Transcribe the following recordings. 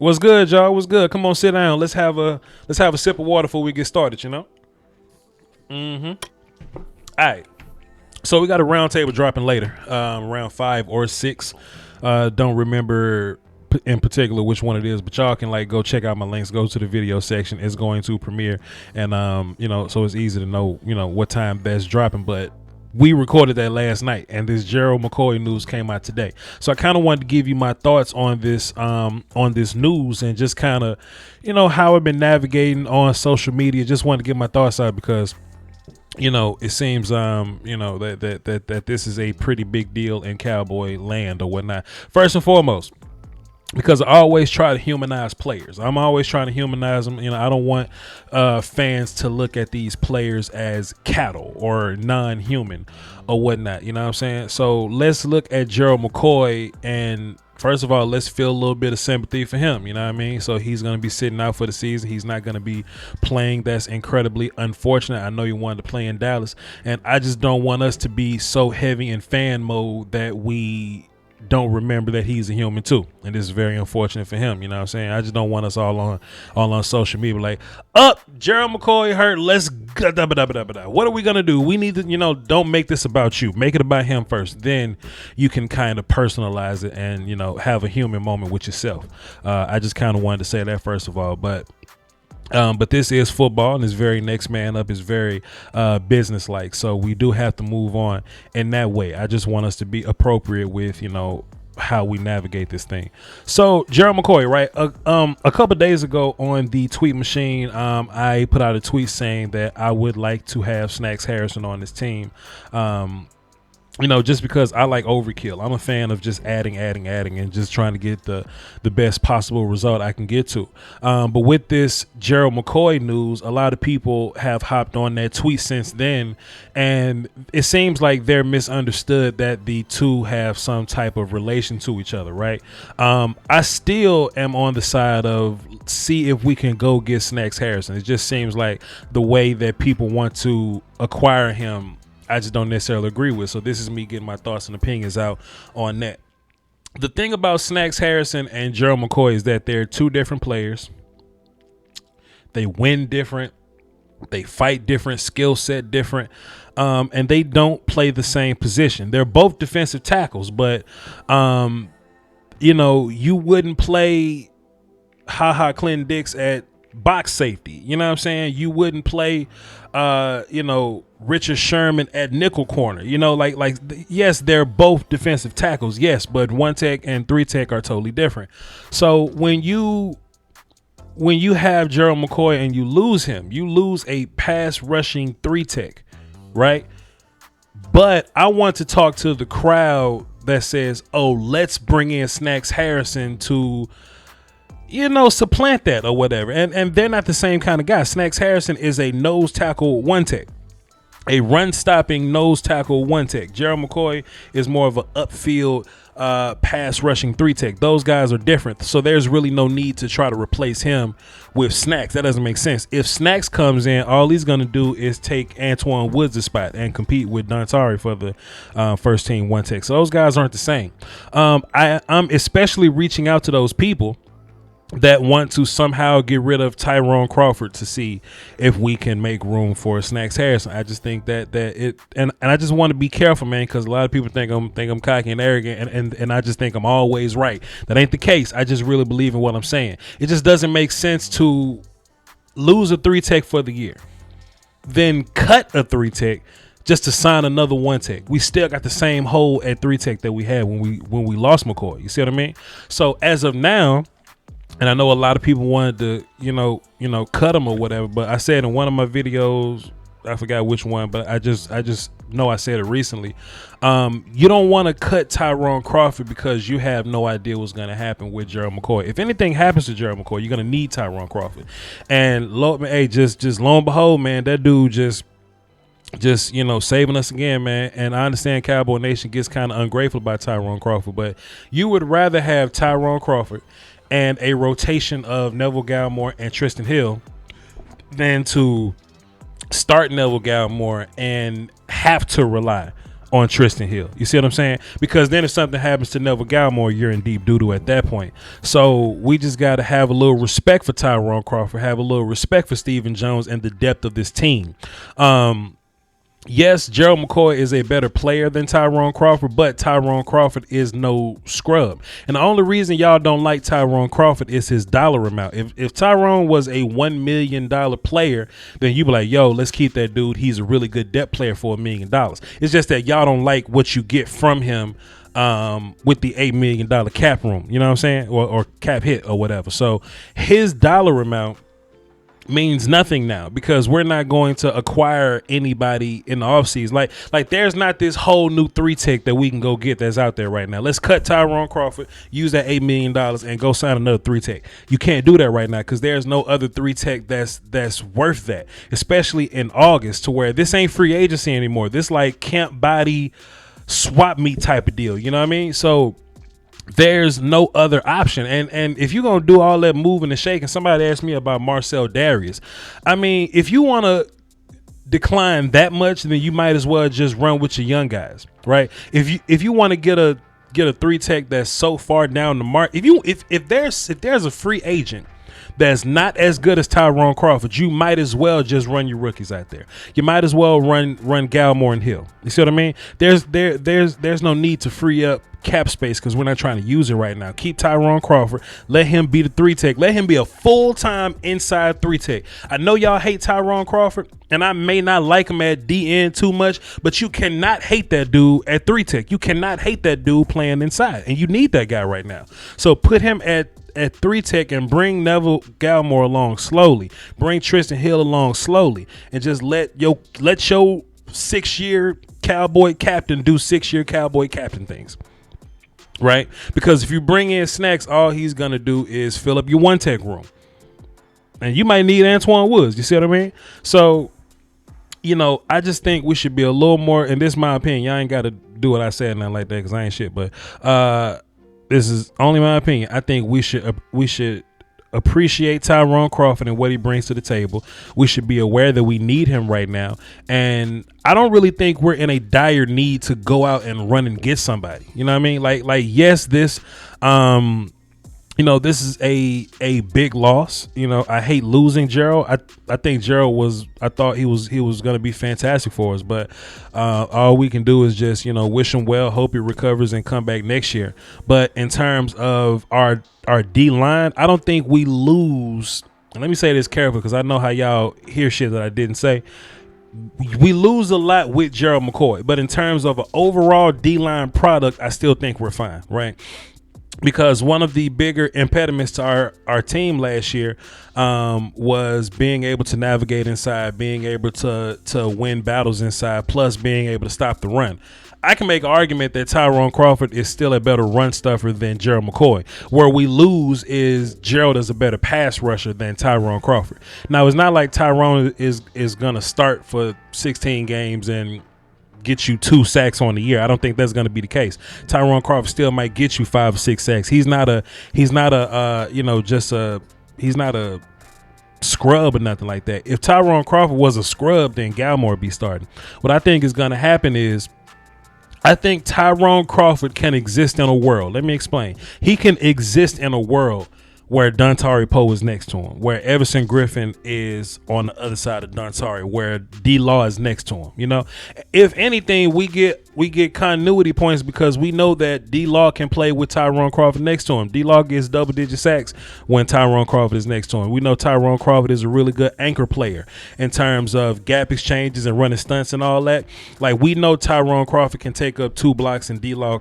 What's good, y'all? What's good? Come on, sit down. Let's have a sip of water before we get started. You know. All right. So we got a round table dropping later, around 5 or 6. Don't remember in particular which one it is, but y'all can go check out my links. Go to the video section. It's going to premiere, and so it's easy to know what time that's dropping. But we recorded that last night, and this Gerald McCoy news came out today. So I kind of wanted to give you my thoughts on this news, and just kind of how I've been navigating on social media. Just wanted to get my thoughts out because it seems that this is a pretty big deal in Cowboy land or whatnot. First and foremost, because I always try to humanize players. I'm always trying to humanize them. I don't want fans to look at these players as cattle or non-human or whatnot. You know what I'm saying? So let's look at Gerald McCoy, and first of all, let's feel a little bit of sympathy for him. You know what I mean? So he's going to be sitting out for the season. He's not going to be playing. That's incredibly unfortunate. I know he wanted to play in Dallas, and I just don't want us to be so heavy in fan mode that we don't remember that he's a human too, and this is very unfortunate for him. You know what I'm saying? I just don't want us all on social media like, Gerald McCoy hurt, let's what are we gonna do? We need to don't make this about you, make it about him first, then you can kind of personalize it and have a human moment with yourself. I just kind of wanted to say that first of all, but this is football, and it's very next man up. It's very business-like. So we do have to move on in that way. I just want us to be appropriate with, how we navigate this thing. So Gerald McCoy, right? A couple days ago on the tweet machine, I put out a tweet saying that I would like to have Snacks Harrison on this team. Just because I like overkill. I'm a fan of just adding, and just trying to get the best possible result I can get to. But with this Gerald McCoy news, a lot of people have hopped on that tweet since then, and it seems like they're misunderstood that the two have some type of relation to each other, right? I still am on the side of see if we can go get Snacks Harrison. It just seems like the way that people want to acquire him, I just don't necessarily agree with. So this is me getting my thoughts and opinions out on that. The thing about Snacks Harrison and Gerald McCoy is that they're two different players. They win different. They fight different, skill set different, and they don't play the same position. They're both defensive tackles, but you wouldn't play Clinton Dix at box safety. You know what I'm saying? You wouldn't play Richard Sherman at nickel corner. Yes, they're both defensive tackles, yes, but 1 tech and 3 tech are totally different. So when you have Gerald McCoy and you lose him, you lose a pass rushing 3 tech, right? But I want to talk to the crowd that says, let's bring in Snacks Harrison to supplant that or whatever. And they're not the same kind of guy. Snacks Harrison is a nose tackle 1 tech, a run stopping nose tackle 1 tech. Gerald McCoy is more of an upfield pass rushing 3 tech. Those guys are different. So there's really no need to try to replace him with Snacks. That doesn't make sense. If Snacks comes in, all he's going to do is take Antoine Woods' spot and compete with Dontari for the first team 1 tech. So those guys aren't the same. I'm especially reaching out to those people that want to somehow get rid of Tyrone Crawford to see if we can make room for Snacks Harrison. I just think that it, and I just want to be careful, man, because a lot of people think I'm cocky and arrogant, and I just think I'm always right. That ain't the case. I just really believe in what I'm saying. It just doesn't make sense to lose a 3 tech for the year, then cut a 3 tech just to sign another 1 tech. We still got the same hole at 3 tech that we had when we lost McCoy. You see what I mean? So as of now, and I know a lot of people wanted to, cut him or whatever, but I said in one of my videos, I forgot which one, but I just know I said it recently. You don't want to cut Tyrone Crawford because you have no idea what's going to happen with Gerald McCoy. If anything happens to Gerald McCoy, you're going to need Tyrone Crawford. And just lo and behold, man, that dude just saving us again, man. And I understand Cowboy Nation gets kind of ungrateful about Tyrone Crawford, but you would rather have Tyrone Crawford and a rotation of Neville Gallimore and Tristan Hill than to start Neville Gallimore and have to rely on Tristan Hill. You see what I'm saying? Because then if something happens to Neville Gallimore, you're in deep doo-doo at that point. So we just got to have a little respect for Tyrone Crawford, have a little respect for Stephen Jones and the depth of this team. Yes, Gerald McCoy is a better player than Tyrone Crawford, but Tyrone Crawford is no scrub. And the only reason y'all don't like Tyrone Crawford is his dollar amount. If Tyrone was a $1 million player, then you be like, yo, let's keep that dude. He's a really good depth player for $1 million. It's just that y'all don't like what you get from him with the $8 million cap room, you know what I'm saying? Or cap hit or whatever. So his dollar amount means nothing now because we're not going to acquire anybody in the offseason. Like there's not this whole new 3-tech that we can go get that's out there right now. Let's cut Tyrone Crawford, use that $8 million and go sign another 3-tech. You can't do that right now because there's no other 3-tech that's worth that, especially in August, to where this ain't free agency anymore. This like camp body swap meet type of deal. You know what I mean? So there's no other option. And if you're going to do all that moving and shaking, somebody asked me about Marcel Darius. I mean, if you want to decline that much, then you might as well just run with your young guys, right? If you want to get a 3-tech that's so far down the mark, if there's a free agent that's not as good as Tyrone Crawford, you might as well just run your rookies out there. You might as well run Gallimore and Hill. You see what I mean? There's no need to free up cap space because we're not trying to use it right now. Keep Tyrone Crawford. Let him be the 3-tech. Let him be a full-time inside 3-tech. I know y'all hate Tyrone Crawford, and I may not like him at DN too much, but you cannot hate that dude at 3-tech. You cannot hate that dude playing inside, and you need that guy right now. So put him at 3-tech and bring Neville Gallimore along slowly. Bring Tristan Hill along slowly, and just let your 6-year Cowboy captain do 6-year Cowboy captain things. Right? Because if you bring in Snacks, all he's going to do is fill up your 1-tech room. And you might need Antoine Woods. You see what I mean? So, you know, I just think we should be a little more, and this is my opinion. Y'all ain't got to do what I said, nothing like that, because I ain't shit. But this is only my opinion. I think we should appreciate Tyrone Crawford and what he brings to the table. We should be aware that we need him right now. And I don't really think we're in a dire need to go out and run and get somebody. You know what I mean? Like yes, this this is a big loss. You know, I hate losing Gerald. I think Gerald I thought he was going to be fantastic for us, but all we can do is just, wish him well, hope he recovers and come back next year. But in terms of our D line, I don't think we lose. And let me say this carefully because I know how y'all hear shit that I didn't say. We lose a lot with Gerald McCoy, but in terms of an overall D-line product, I still think we're fine, right? Because one of the bigger impediments to our team last year was being able to navigate inside, being able to win battles inside, plus being able to stop the run. I can make an argument that Tyrone Crawford is still a better run stuffer than Gerald McCoy. Where we lose is Gerald is a better pass rusher than Tyrone Crawford. Now, it's not like Tyrone is going to start for 16 games and get you 2 sacks on the year. I don't think that's going to be the case. Tyrone Crawford still might get you 5 or 6 sacks. He's not a scrub or nothing like that. If Tyrone Crawford was a scrub, then Gallimore would be starting. What I think is going to happen is I think Tyrone Crawford can exist in a world. Let me explain. He can exist in a world where Dontari Poe is next to him, where Everson Griffin is on the other side of Dontari, where D-Law is next to him. If anything, we get continuity points because we know that D-Law can play with Tyrone Crawford next to him. D-Law gets double-digit sacks when Tyrone Crawford is next to him. We know Tyrone Crawford is a really good anchor player in terms of gap exchanges and running stunts and all that. Like, we know Tyrone Crawford can take up 2 blocks and D-Law,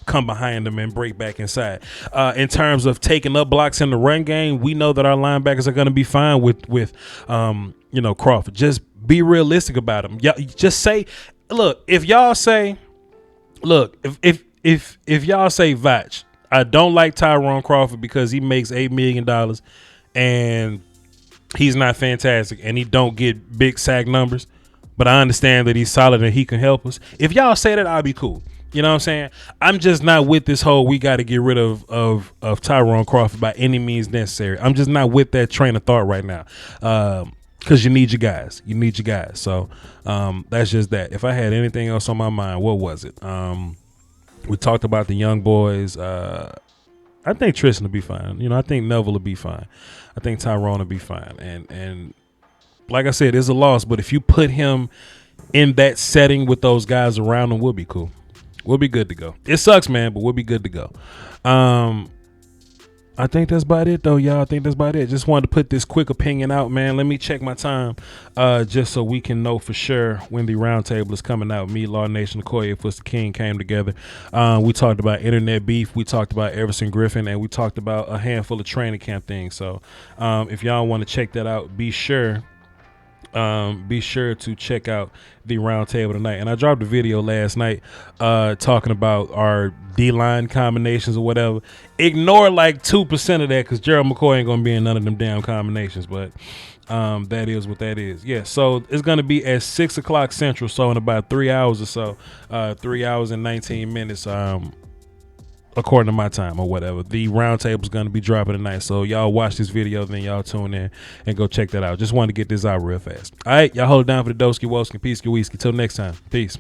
come behind them and break back inside. In terms of taking up blocks in the run game, we know that our linebackers are going to be fine with Crawford. Just be realistic about him. Just say, look, if y'all say, if y'all say Voch, I don't like Tyrone Crawford because he makes $8 million and he's not fantastic and he don't get big sack numbers, but I understand that he's solid and he can help us. If y'all say that, I'll be cool. You know what I'm saying? I'm just not with this whole we got to get rid of Tyrone Crawford by any means necessary. I'm just not with that train of thought right now. because you need your guys. You need your guys. So that's just that. If I had anything else on my mind, what was it? We talked about the young boys. I think Tristan will be fine. I think Neville will be fine. I think Tyrone will be fine. And like I said, it's a loss. But if you put him in that setting with those guys around him, we'll be cool. We'll be good to go. It sucks, man, but we'll be good to go. I think that's about it, though, y'all. I think that's about it. Just wanted to put this quick opinion out, man. Let me check my time just so we can know for sure when the roundtable is coming out. Me, Law Nation, McCoy, If Was the King came together. We talked about internet beef. We talked about Everson Griffin, and we talked about a handful of training camp things. So if y'all want to check that out, be sure to check out the roundtable tonight. And I dropped a video last night talking about our D-line combinations or whatever. Ignore like 2% of that because Gerald McCoy ain't gonna be in none of them damn combinations, but that is what that is. Yeah, so it's gonna be at 6 o'clock Central, so in about 3 hours or so, 3 hours and 19 minutes according to my time or whatever. The roundtable is going to be dropping tonight. So y'all watch this video, then y'all tune in and go check that out. Just wanted to get this out real fast. All right, y'all hold it down for the Doski Woski Peace Whiskey. Till next time. Peace.